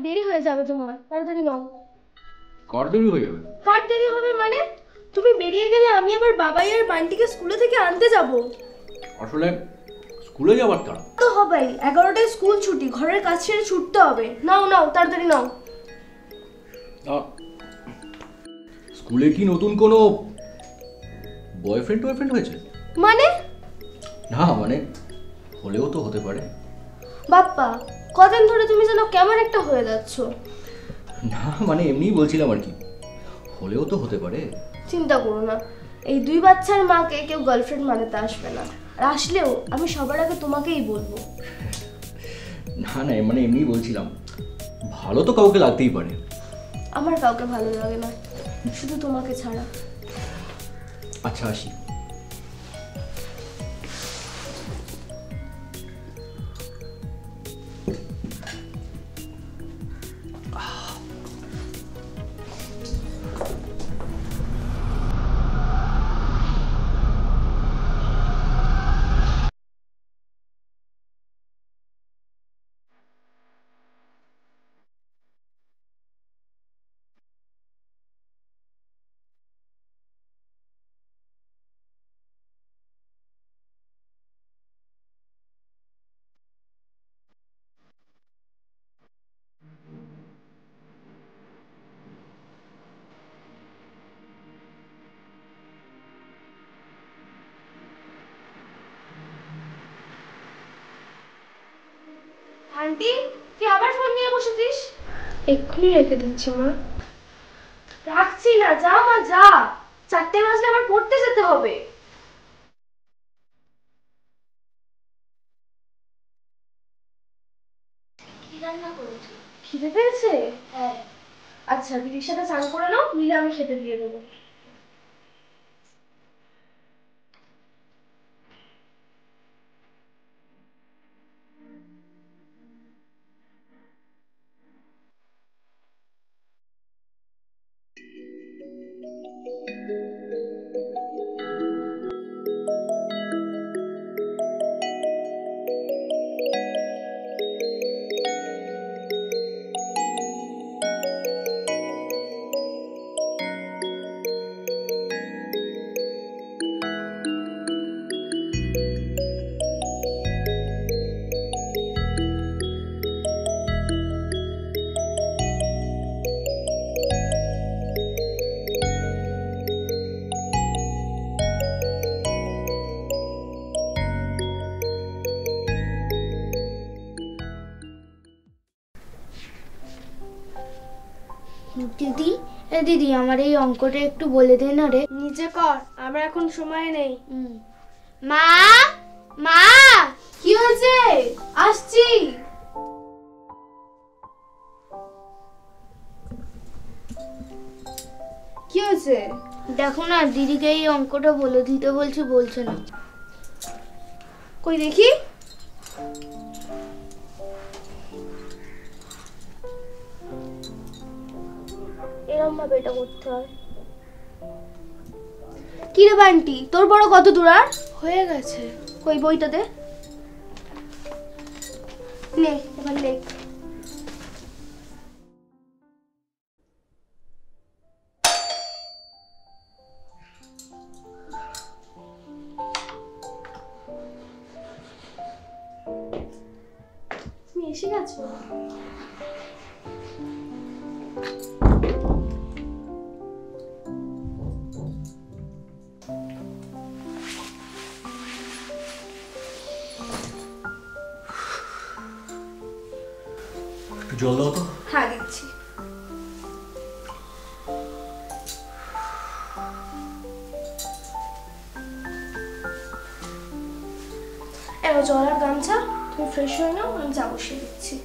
দেরি হয়ে যাবে তোমার, তাড়াতাড়ি নাও। কার দেরি হয়ে যাবে? কার দেরি হবে মানে? তুমি বেরিয়ে গেলে আমি আবার বাবাই আর বান্টিকে স্কুলে থেকে আনতে যাব। আসলে স্কুলে যাবার তারা। তো হবেই, 11টায় স্কুল ছুটি, ঘরের কাজ ছেড়ে ছুটতে হবে। নাও নাও, তাড়াতাড়ি নাও। স্কুলে কি নতুন কোনো বয়ফ্রেন্ড হয়েছে? মানে? না মানে হলেও তো হতে পারে। বাপ্পা, কদিন ধরে তুমি যেন কেমন একটা হয়ে যাচ্ছ। না মানে এমনিই বলছিলাম আর কি, হলেও তো হতে পারে। চিন্তা করো না, এই 2 বাচ্চার মাকে কেউ গার্লফ্রেন্ড মানাতে আসবে না। আর আসলেও আমি সবার আগে তোমাকেই বলবো। না না মানে এমনিই বলছিলাম, ভালো তো কাউকে লাগতেই পারে। আমার কাউকে ভালো লাগে না, শুধু তোমাকে ছাড়া। আচ্ছা আসি। আন্টি, তুই আবার ফোন নিয়ে বসেছিস? এক্ষুনি রেখে দিচ্ছি মা। রাখছি না, যা মা যা, 4টে বাজলে আমার পড়তে যেতে হবে। কি রান্না করেছি? খিদে পেয়েছে? হ্যাঁ। আচ্ছা, দিদির সাথে চান করে নাও, নিলে আমি খেতে দিয়ে দেবো। দিদি, দিদি আমার এই অঙ্কটা একটু বলে দে না রে। নিজে কর, আমার এখন সময় নেই। মা, মা, কি হয়েছে? আসছি। কি হয়েছে? দেখো না দিদিকে এই অঙ্কটা বলে দিতে বলছি, বলছে না। কই দেখি। এরকম ভাবে এটা করতে হয়। কি রে বান্টি, তোর বড় কত দূর আর? হয়ে গেছে। কই বইটা দে। নে এবার লেখ। তুমি এসে গেছো? একটু জল দাও তো। হ্যাঁ দিচ্ছি। এবার জল আর গামছা, তুমি ফ্রেশ হয়ে নাও, আমি চা বসিয়ে দিচ্ছি।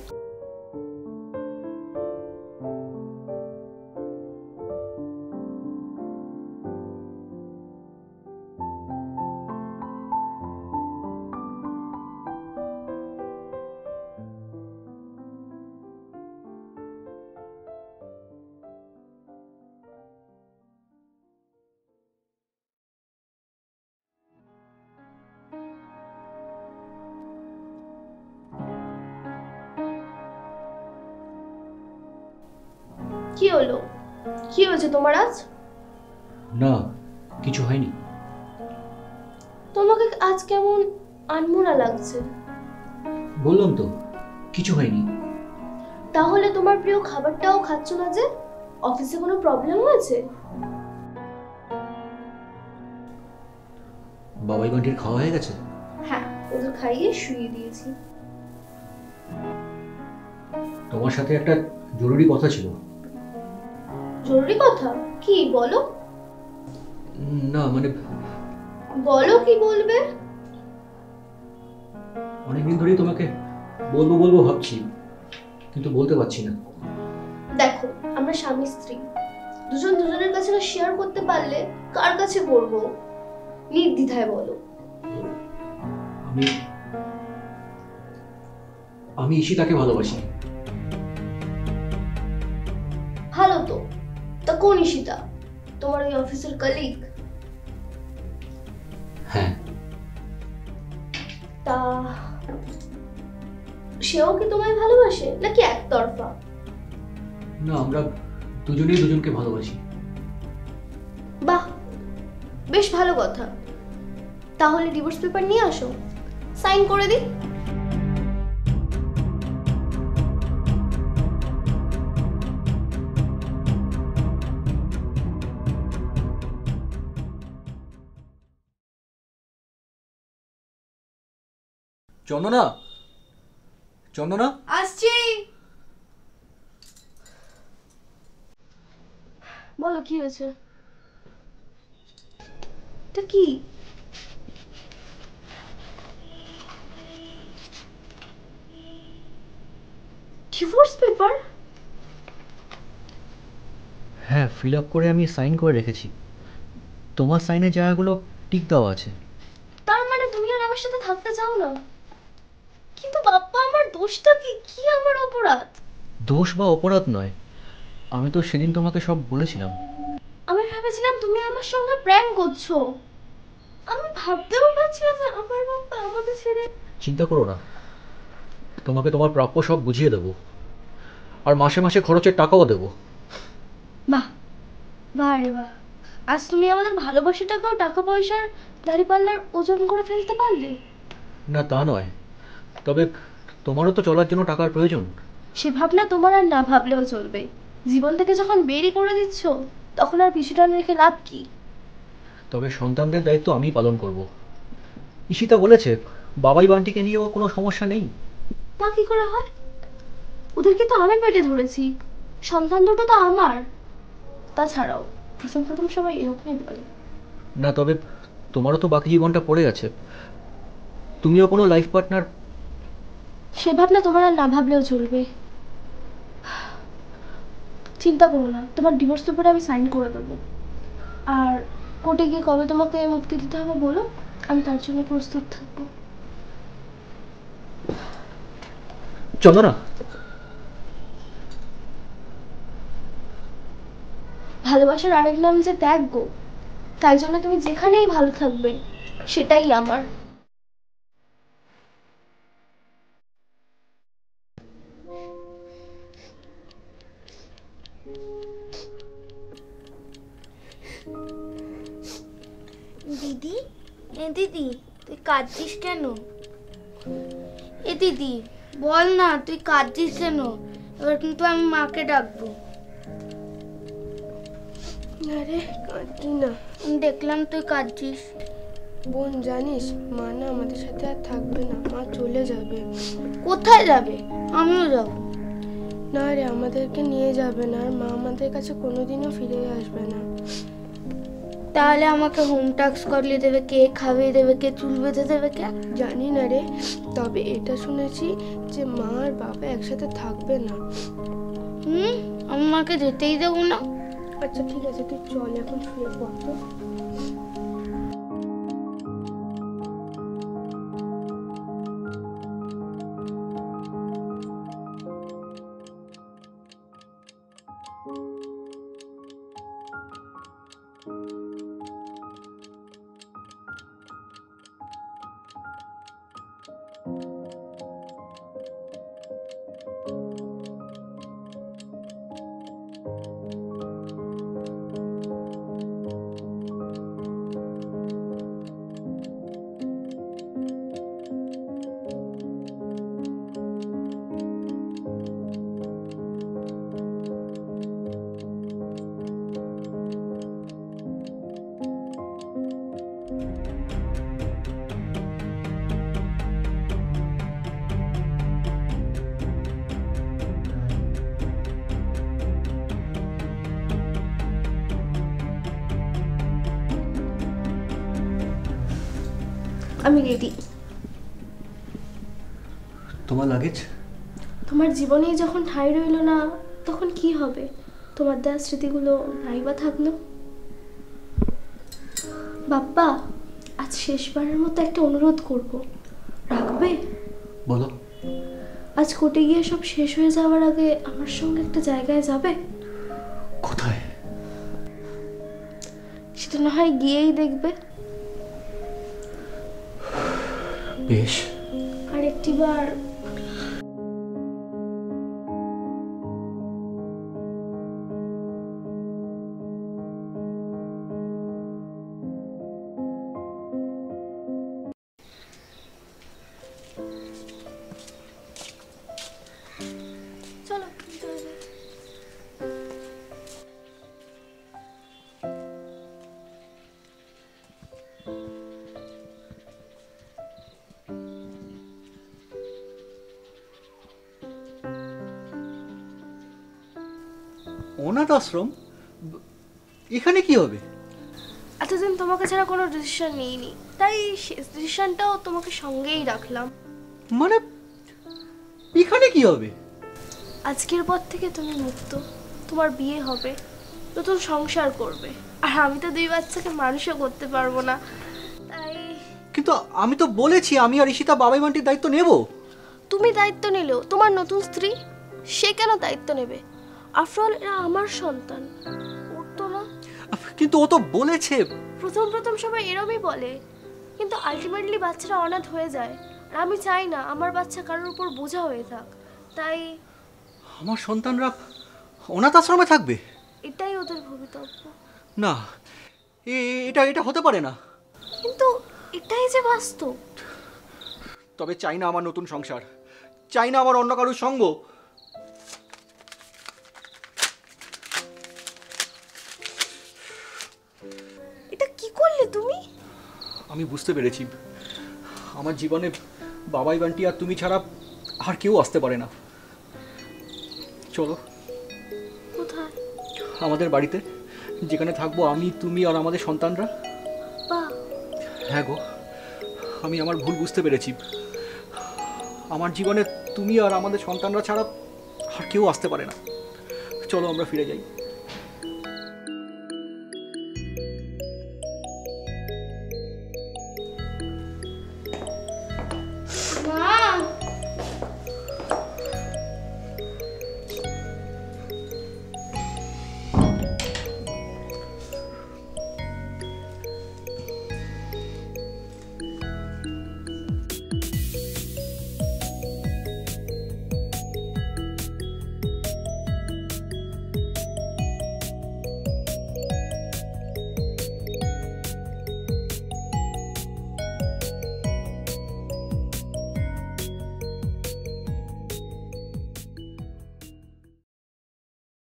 কি হলো? কি হয়েছে তোমার আজ? না, কিছু হয়নি। তোমাকে আজ কেমন আনমনা লাগছে। বললাম তো কিছু হয়নি। তাহলে তোমার প্রিয় খাবারটাও খাচ্ছ না যে? অফিসে কোনো প্রবলেম হয়েছে? বাবাই বান্টির খাওয়া হয়ে গেছে? হ্যাঁ, ওদের খাইয়ে শুইয়ে দিয়েছি। তোমার সাথে একটা জরুরি কথা ছিল। জরুরি কথা? কি বলো? না মানে বলো কি বলবে। অনেকদিন ধরেই তোমাকে বলবো বলবো ভাবছি, কিন্তু বলতে পারছি না। দেখো, আমরা স্বামী স্ত্রী, দুজন দুজনের কাছে শেয়ার করতে পারলে কার কাছে করব? নির্দ্বিধায় বলো। আমি আমি ঈশিতাকে ভালোবাসি। ভালো তো। তা কোন ঈশিতা? তোমার ওই অফিসের কলিগ? হ্যাঁ। তা সেও কি তোমায় ভালোবাসে নাকি একতরফা? না, আমরা দুজনেই দুজনকে ভালোবাসি। বাহ, বেশ ভালো কথা। তাহলে ডিভোর্স পেপার নিয়ে আসো, সাইন করে দিই। চন্দনা, চন্দনা, আসছি। বলো কি হয়েছে? এটা কি? Divorce paper? হ্যাঁ, ফিল আপ করে আমি সাইন করে রেখেছি। তোমার সাইনের জায়গাগুলো টিক দেওয়া আছে। তার মানে তুমি আর আমার সাথে থাকতে চাও না? কিন্তু বাপ্পা, আমার দোষটা কি? কি আমার অপরাধ? দোষ বা অপরাধ নয়, আমি তো সেদিন তোমাকে সব বলেছিলাম। আমি ভেবেছিলাম তুমি আমার সঙ্গে প্র্যাঙ্ক করছো। আমি ভাবতেও পারছি না যে আমার বাপ্পা আমাদের ছেড়ে। চিন্তা করো না, তোমাকে তোমার প্রাপ্য সব বুঝিয়ে দেবো, আর মাসে মাসে খরচের টাকাও দেবো। বাহ, বাহ রে বাহ। আজ তুমি আমাদের ভালোবাসাটাকেও টাকা পয়সার দাঁড়িপাল্লার ওজন করে ফেলতে পারলে। না তা নয়, তবে তোমারও তো চলার জন্য টাকার প্রয়োজন। সে ভাবনা তোমার আর না ভাবলেও চলবে। জীবন থেকে যখন বেরই করে দিচ্ছ, তখন আর পিছুটা রেখে লাভ কি? তবে সন্তানদের দায়িত্ব আমিই পালন করব। ঈশিতা বলেছে বাবাই বান্টিকে নিয়েও কোনো সমস্যা নেই। তা কি করে হয়? ওদেরকে তো আমি পেটে ধরেছি, সন্তান দুটো তো আমার। তাছাড়াও প্রথম প্রথম সবাই এরকমই বলে। না, তবে তোমারও তো বাকি জীবনটা পড়ে আছে, তুমিও কোনো লাইফ পার্টনার। সে ভাবনা তোমার আর না ভাবলেও চলবে। চিন্তা করো না, তোমার ডিভোর্স পেপারে আমি সাইন করে দেবো। আর কোর্টে গিয়ে কবে তোমাকে মুক্তি দিতে হবে বলো, আমি তার জন্য প্রস্তুত থাকবো। চন্দনা, ভালোবাসার আরেক নাম যে ত্যাগ গো। তাই জন্য তুমি যেখানেই ভালো থাকবে, সেটাই আমার। দিদি, এ দিদি, তুই কাঁদছিস কেন? এ দিদি, বল না তুই কাঁদছিস কেন? এবার কিন্তু আমি মাকে ডাকবো। আরে কাঁদছি না দেখলাম তুই কাঁদছিস। বোন, জানিস মা না আমাদের সাথে আর থাকবে না, মা চলে যাবে। কোথায় যাবে? আমিও যাব। না রে, আমাদেরকে নিয়ে যাবে না, আর মা আমাদের কাছে কোনোদিনও ফিরে আসবে না। তাহলে আমাকে হোম টাস্ক করিয়ে দেবে কে? খাইয়ে দেবে কে? চুল বেঁধে দেবে কে? জানি না রে, তবে এটা শুনেছি যে মা আর বাবা একসাথে থাকবে না। আমি মাকে যেতেই দেবো না। আচ্ছা ঠিক আছে, তুই চল এখন শুয়ে পড় তো। আমি রেডি। তোমার লাগেজ? তোমার জীবনেই যখন ঠাঁই রইল না, তখন কি হবে? তোমার দেওয়া স্মৃতিগুলো নাইবা থাকলো। বাপ্পা, আজ শেষবারের মতো একটা অনুরোধ করব, রাখবে? বলো। আজ কোর্টে গিয়ে সব শেষ হয়ে যাওয়ার আগে আমার সঙ্গে একটা জায়গায় যাবে? কোথায়? সেটা না হয় গিয়েই দেখবে। বেশ। আর একটিবার চলো চলে যাই। অনাথ আশ্রম? এখানে কি হবে? এতদিন তোমাকে ছাড়া কোনো ডিসিশন নিইনি, তাই শেষ ডিসিশনটাও তোমাকে সঙ্গেই রাখলাম। মানে এখানে কি হবে? আজকের পর থেকে তুমি মুক্ত। তোমার বিয়ে হবে, নতুন সংসার করবে, আর আমি তো 2 বাচ্চাকে মানুষও করতে পারবো না, তাই। কিন্তু আমি তো বলেছি আমি আর ঈশিতা বাবাই বান্টির দায়িত্ব নেব। তুমি দায়িত্ব নিলেও তোমার নতুন স্ত্রী, সে কেন দায়িত্ব নেবে? আফটার অল এরা আমার সন্তান, ওর তো না। কিন্তু ও তো বলেছে। প্রথম প্রথম সবাই এরমই বলে, কিন্তু আলটিমেটলি বাচ্চারা অনাথ হয়ে যায়। আর আমি চাই না আমার বাচ্চা কারোর উপর বোঝা হয়ে থাক, তাই। আমার সন্তানরা অনাথ আশ্রমে থাকবে? এটাই ওদের ভবিতব্য। না, এটা এটা হতে পারে না। কিন্তু এটাই যে বাস্তব। তবে চাই না আমার নতুন সংসার, চাই না আমার অন্য কারোর সঙ্গ। এটা কি করলে তুমি? আমি বুঝতে পেরেছি আমার জীবনে বাবাই বান্টি আর তুমি ছাড়া আর কেউ আসতে পারে না। চলো কোথায়? আমাদের বাড়িতে, যেখানে থাকবো আমি, তুমি আর আমাদের সন্তানরা। বা হ্যাঁ গো, আমি আমার ভুল বুঝতে পেরেছি। আমার জীবনে তুমি আর আমাদের সন্তানরা ছাড়া আর কেউ আসতে পারে না। চলো আমরা ফিরে যাই।